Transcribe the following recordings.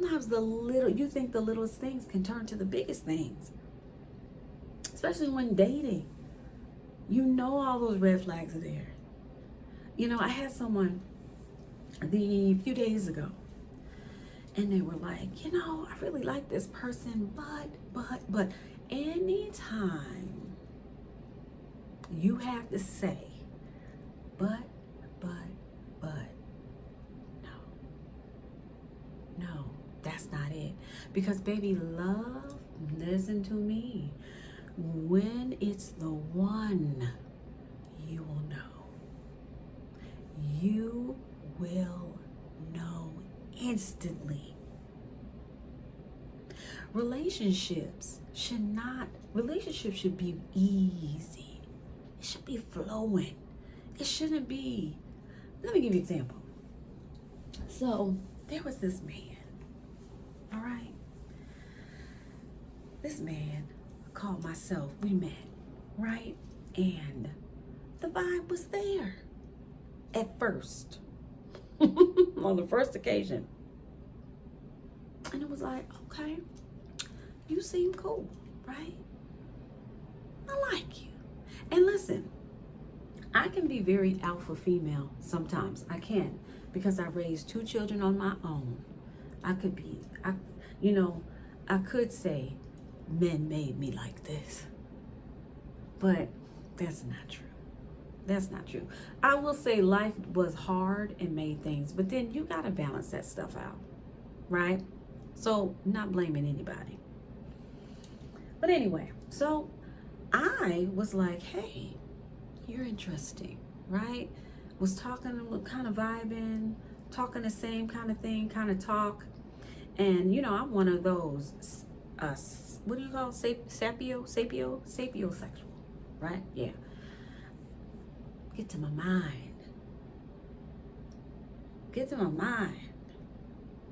sometimes you think the littlest things can turn to the biggest things, especially when dating. You know all those red flags are there. I had someone the few days ago, and they were like, I really like this person, but anytime you have to say, but, no, that's not it. Because baby, love, listen to me, when it's the one, you will know. You will know instantly. Relationships should be easy. It should be flowing. It shouldn't be. Let me give you an example. So there was this man, all right? This man called myself, we met, right? And the vibe was there at first, on the first occasion. And it was like, okay, you seem cool, right? I like you. And listen, I can be very alpha female sometimes. I can, because I raised 2 children on my own. I could say men made me like this, but that's not true. That's not true. I will say life was hard and made things, but then you got to balance that stuff out, right? So not blaming anybody. But anyway, so I was like, hey, you're interesting, right? Was talking, kind of vibing, talking the same kind of thing, kind of talk. And, I'm one of those, what do you call it? Sapiosexual, right? Yeah. Get to my mind.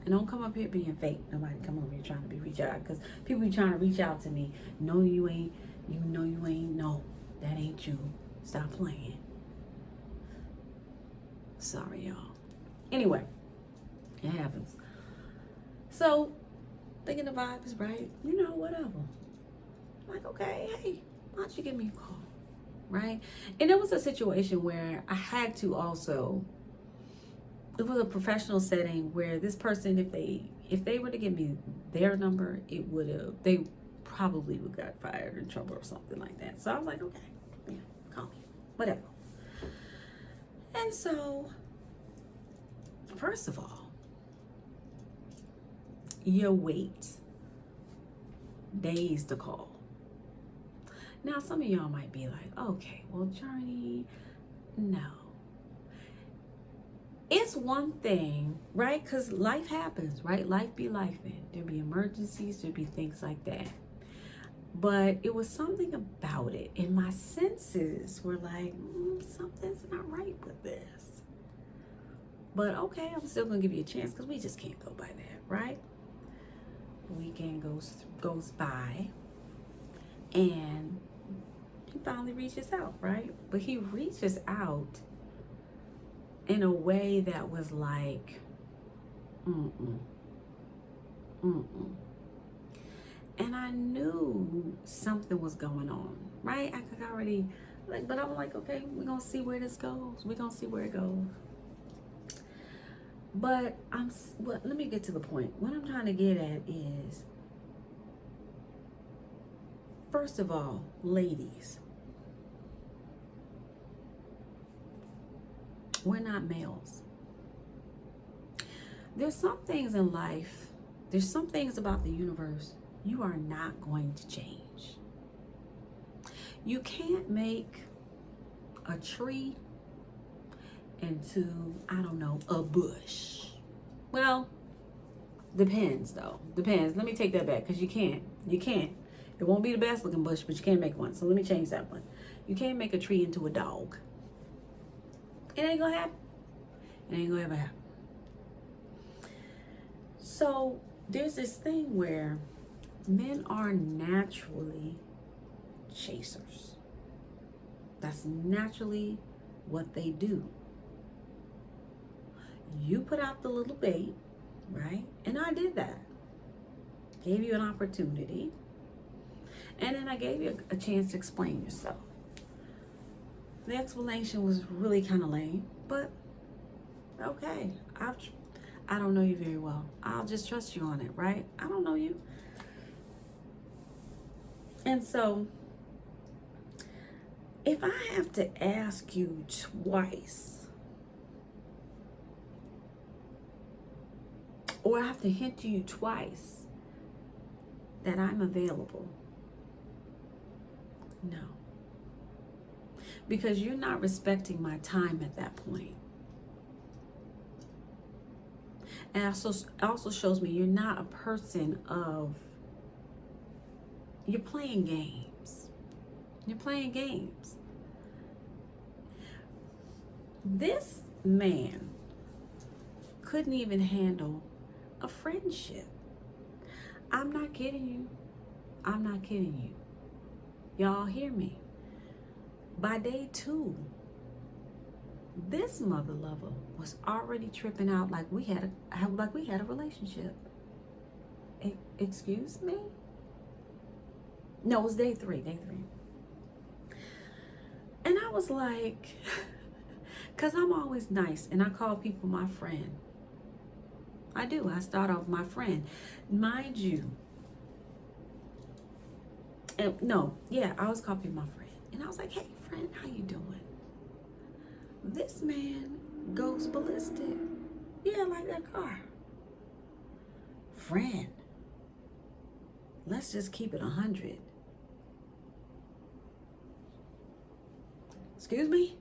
And don't come up here being fake. Nobody come over here trying to reach out. Because people be trying to reach out to me. No, you ain't. You know you ain't. No, that ain't you. Stop playing. Sorry, y'all. Anyway, it happens. So, thinking the vibe is right. Whatever. Like, okay, hey, why don't you give me a call? Right? And it was a situation where I had to also, it was a professional setting where this person, if they were to give me their number, they probably would got fired, in trouble or something like that. So I was like, okay, yeah, call me, whatever. And so, first of all, you wait days to call. Now, some of y'all might be like, okay, well, Journey, no. It's one thing, right? Because life happens, right? Life be lifing. There'll be emergencies, there'll be things like that. But it was something about it. And my senses were like, something's not right with this. But okay, I'm still going to give you a chance because we just can't go by that, right? The weekend goes by. And he finally reaches out, right? But he reaches out in a way that was like, And I knew something was going on, right? I could already, but I'm like, okay, we're going to see where this goes. We're going to see where it goes. But let me get to the point. What I'm trying to get at is, first of all, ladies, we're not males. There's some things in life, there's some things about the universe you are not going to change. You can't make a tree into, I don't know, a bush. Well, depends though. Depends. Let me take that back because you can't. It won't be the best looking bush, but you can make one. So let me change that one. You can't make a tree into a dog. It ain't gonna happen. It ain't gonna ever happen. So there's this thing where men are naturally chasers. That's naturally what they do. You put out the little bait, right? And And I did that. Gave you an opportunity. And then I gave you a chance to explain yourself. The explanation was really kind of lame, but okay. I don't know you very well. I'll just trust you on it, right? I don't know you. And so, if I have to ask you twice, or I have to hint to you twice that I'm available, no. Because you're not respecting my time at that point. And also shows me you're not a person of, you're playing games. You're playing games. This man couldn't even handle a friendship. I'm not kidding you. I'm not kidding you. Y'all hear me? By day 2, this mother lover was already tripping out like we had a relationship. Excuse me? No, it was day 3. And I was like, because I'm always nice and I call people my friend. I do. I start off my friend. Mind you. I always call people my friend. And I was like, hey, friend, how you doing? This man goes ballistic. Yeah, like that car. Friend. Let's just keep it 100. Excuse me?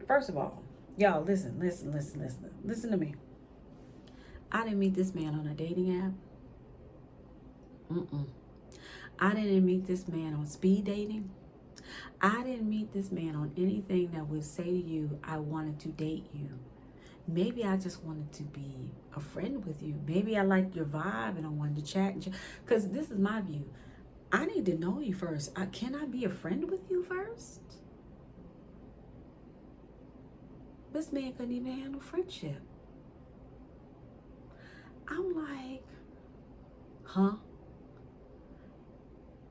First of all, y'all, listen to me. I didn't meet this man on a dating app. I didn't meet this man on speed dating. I didn't meet this man on anything that would say to you, I wanted to date you. Maybe I just wanted to be a friend with you. Maybe I liked your vibe and I wanted to chat. Because this is my view. I need to know you first. Can I be a friend with you first? This man couldn't even handle friendship. I'm like, huh?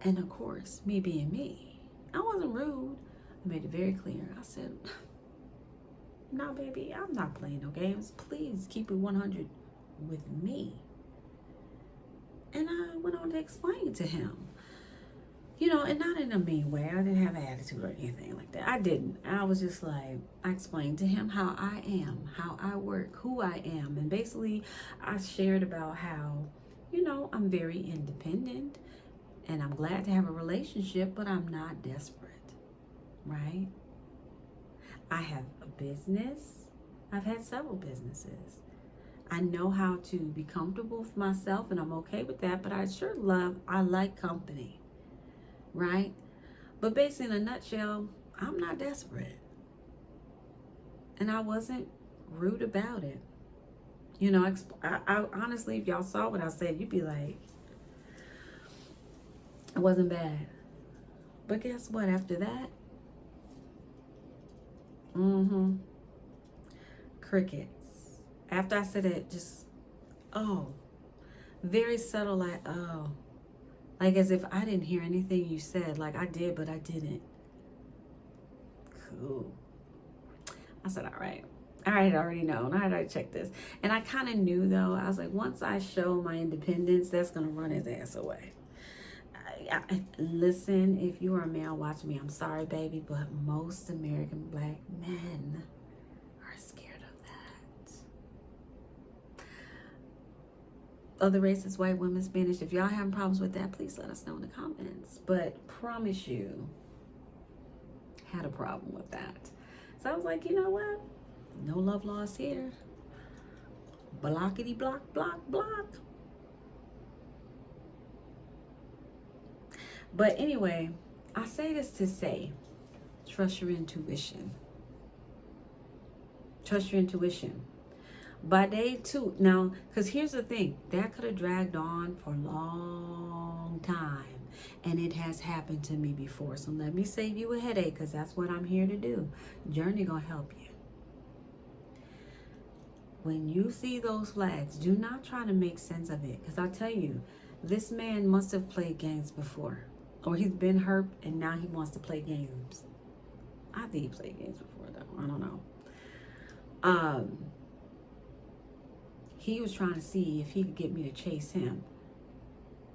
And of course, me being me, I wasn't rude. I made it very clear. I said, no, baby, I'm not playing no games. Please keep it 100 with me. And I went on to explain to him, and not in a mean way. I didn't have an attitude or anything like that. I didn't. I was just like, I explained to him how I am, how I work, who I am. And basically, I shared about how, I'm very independent and I'm glad to have a relationship, but I'm not desperate, right? I have a business. I've had several businesses. I know how to be comfortable with myself and I'm okay with that, but I like company. Right? But basically, in a nutshell, I'm not desperate. And I wasn't rude about it. I honestly, if y'all saw what I said, you'd be like, it wasn't bad. But guess what? After that, crickets. After I said it, just, very subtle, like, like as if I didn't hear anything you said. Like I did, but I didn't. Cool. I said, all right, I already know. I had already checked this. And I kind of knew though. I was like, once I show my independence, that's going to run his ass away. Listen, if you are a male watching me, I'm sorry, baby, but most American black men are scared of that. Other races, white women, Spanish, if y'all having problems with that, please let us know in the comments. But promise you, had a problem with that. So I was like, you know what? No love lost here. Blockity block, block, block. But anyway, I say this to say, trust your intuition. Trust your intuition. By day 2, now, because here's the thing, that could have dragged on for a long time. And it has happened to me before. So let me save you a headache, because that's what I'm here to do. Journey gonna help you. When you see those flags, do not try to make sense of it. Because I'll tell you, this man must have played games before. Or he's been hurt and now he wants to play games. I think he played games before though. I don't know. He was trying to see if he could get me to chase him.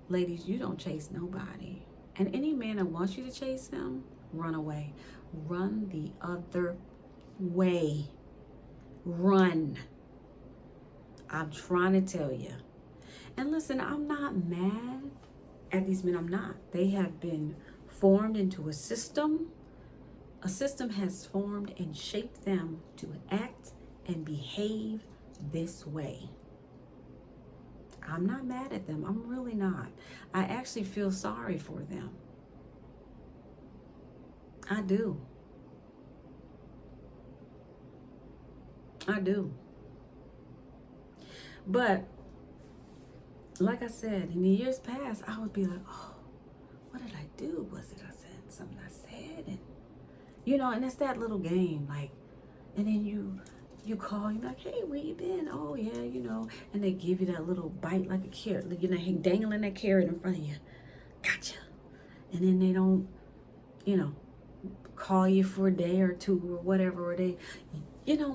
Ladies, you don't chase nobody. And any man that wants you to chase him, run away. Run the other way. Run. I'm trying to tell you. And listen, I'm not mad at these men. I'm not. They have been formed into a system. A system has formed and shaped them to act and behave this way. I'm not mad at them. I'm really not. I actually feel sorry for them. I do. I do. But like I said, in the years past, I would be like, oh, what did I do? Was it I said something I said? And and it's that little game, like, and then you call, you're like, hey, where you been? Oh yeah, and they give you that little bite like a carrot, dangling that carrot in front of you. Gotcha. And then they don't, call you for a day or two or whatever, or they,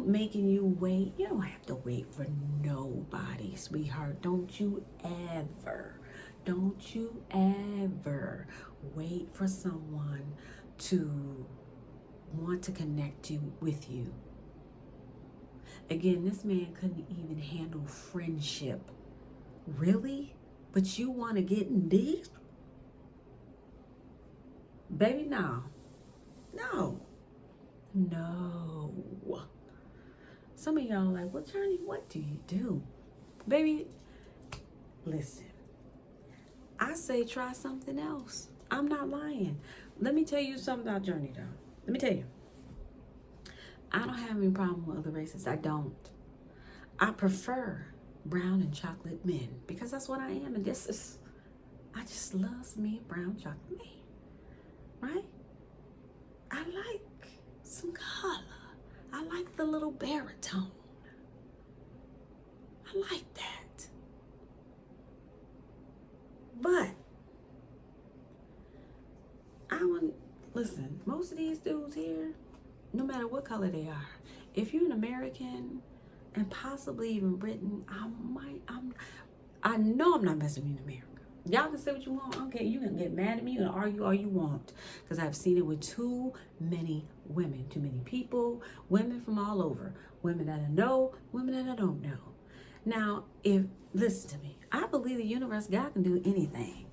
making you wait. You don't have to wait for nobody, sweetheart. Don't you ever wait for someone to want to connect with you. Again, this man couldn't even handle friendship. Really? But you want to get in deep? Baby, no. Some of y'all are like, well, Journey, what do you do? Baby, listen. I say try something else. I'm not lying. Let me tell you something about Journey, though. Let me tell you. I don't have any problem with other races. I don't. I prefer brown and chocolate men because that's what I am. And I just love me a brown chocolate man. Right? I like some color. I like the little baritone. I like that. But listen, most of these dudes here, no matter what color they are, if you're an American and possibly even Britain, I know I'm not messing with you in America. Y'all can say what you want. Okay, you can get mad at me. You can argue all you want. Because I've seen it with too many women, too many people, women from all over. Women that I know, women that I don't know. Now, listen to me. I believe the universe, God can do anything.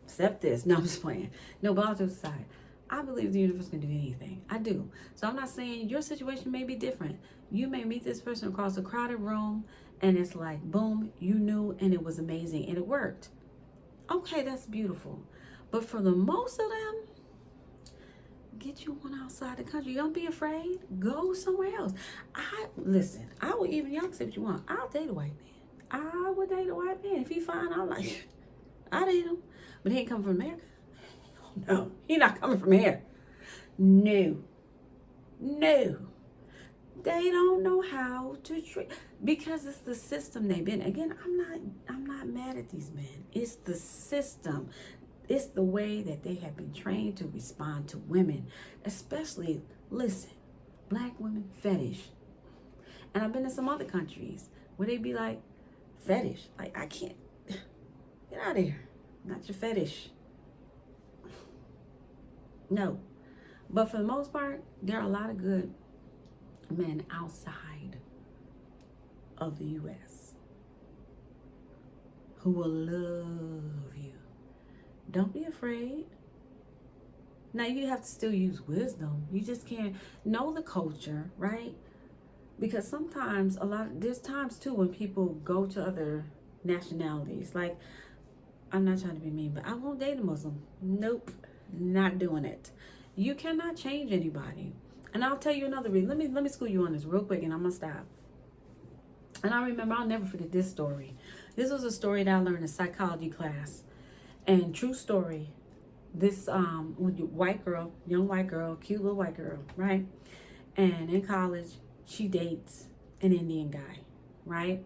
Except this. No, I'm just playing. No, but all jokes aside, I believe the universe can do anything. I do. So I'm not saying your situation may be different. You may meet this person across a crowded room and it's like, boom, you knew and it was amazing and it worked. Okay, that's beautiful. But for the most of them, get you one outside the country. Don't be afraid. Go somewhere else. Listen, I will even, y'all can say what you want. I'll date a white man. I would date a white man. If he fine, I'm like, I date him. But he ain't coming from America. No, he not coming from here. No. They don't know how to treat, because it's the system they've been. Again, I'm not mad at these men. It's the system. It's the way that they have been trained to respond to women, especially, listen, black women fetish. And I've been to some other countries where they be like, fetish. Like, I can't, get out of here. Not your fetish. No. But for the most part, there are a lot of good men outside of the U.S. who will love you. Don't be afraid. Now, you have to still use wisdom. You just can't know the culture, right? Because sometimes there's times too when people go to other nationalities. Like, I'm not trying to be mean, but I won't date a Muslim. Nope, not doing it. You cannot change anybody. And I'll tell you another reason. Let me school you on this real quick and I'm gonna stop. And I remember, I'll never forget this story. This was a story that I learned in psychology class. And true story, this young white girl, cute little white girl, right? And in college, she dates an Indian guy, right?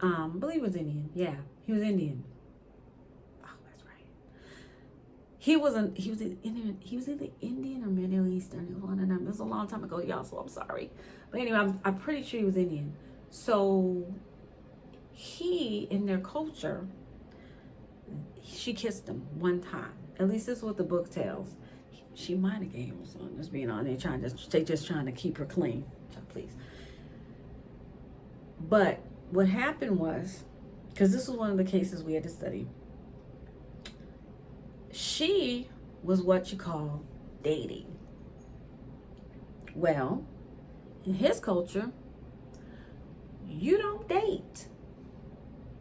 I believe it was Indian. Yeah, he was Indian. Oh, that's right. He wasn't. He was Indian. He was either Indian or Middle Eastern. It was one of them. It was a long time ago, y'all. So I'm sorry. But anyway, I'm pretty sure he was Indian. So he, in their culture, she kissed him one time. At least this is what the book tells. She might have gave him something. Just being on there they just trying to keep her clean. So please. But what happened was, because this was one of the cases we had to study, she was what you call dating. Well, in his culture, you don't date.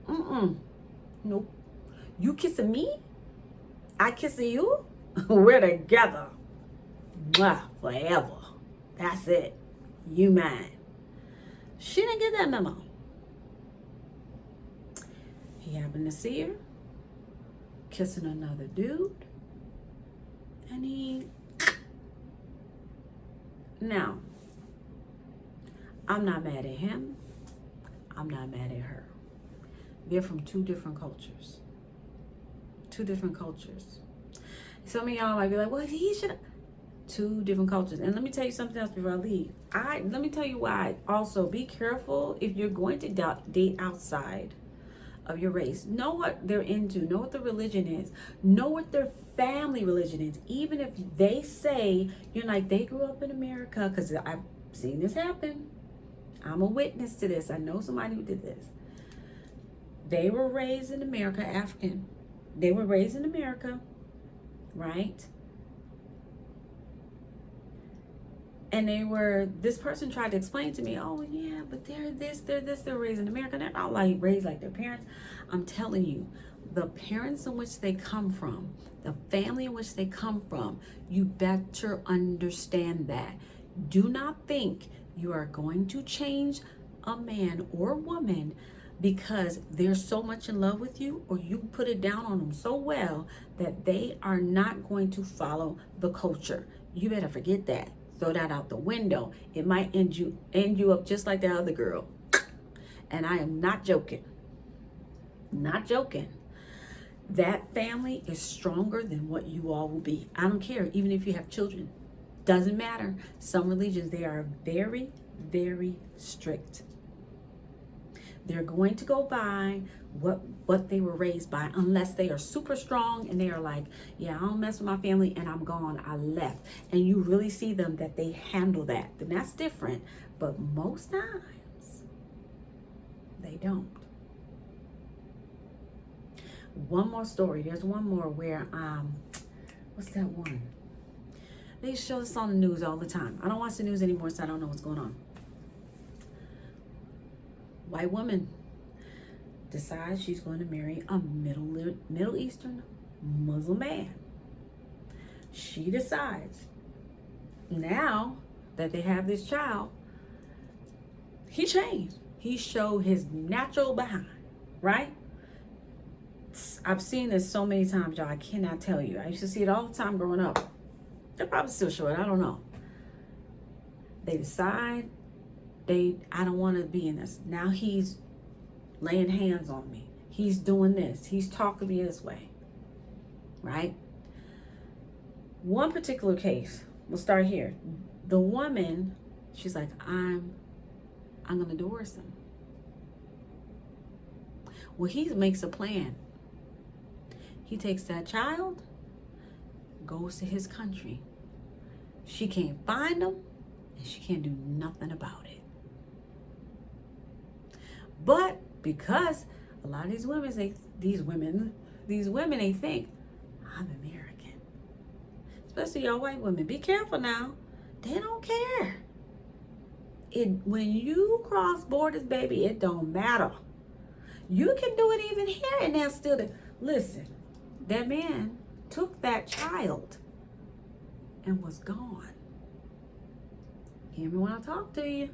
Nope. You kissing me, I kissing you, we're together. Mwah, forever. That's it. You mine. She didn't get that memo. He happened to see her kissing another dude, and he... Now, I'm not mad at him. I'm not mad at her. They're from two different cultures. Two different cultures. Some of y'all might be like, well, he should... Two different cultures. And let me tell you something else before I leave. Let me tell you why. Also, be careful if you're going to date outside of your race. Know what they're into. Know what the religion is. Know what their family religion is. Even if they say, you're like, they grew up in America, because I've seen this happen. I'm a witness to this. I know somebody who did this. They were raised in America, African. They were raised in America, right? And this person tried to explain to me, oh yeah, but they're raised in America. They're not like raised like their parents. I'm telling you, the parents in which they come from, the family in which they come from, you better understand that. Do not think you are going to change a man or woman because they're so much in love with you, or you put it down on them so well that they are not going to follow the culture. You better forget that. Throw that out the window. It might end you up just like that other girl. And I am not joking. Not joking. That family is stronger than what you all will be. I don't care, even if you have children. Doesn't matter. Some religions, they are very, very strict. They're going to go by what they were raised by, unless they are super strong and they are like, yeah, I don't mess with my family and I'm gone, I left. And you really see them that they handle that. Then that's different. But most times, they don't. One more story. There's one more where, what's that one? They show this on the news all the time. I don't watch the news anymore, so I don't know what's going on. White woman decides she's going to marry a Middle Eastern Muslim man. She decides now that they have this child, he changed. He showed his natural behind, right? I've seen this so many times, y'all. I cannot tell you. I used to see it all the time growing up. They're probably still showing. I don't know. They decide I don't want to be in this. Now he's laying hands on me. He's doing this. He's talking to me this way. Right? One particular case, we'll start here. The woman, she's like, I'm going to divorce him. Well, he makes a plan. He takes that child, goes to his country. She can't find him, and she can't do nothing about it. But because a lot of these women, they think, I'm American. Especially y'all white women. Be careful now. They don't care. When you cross borders, baby, it don't matter. You can do it even here, and they'll still listen. That man took that child and was gone. Hear me when I talk to you.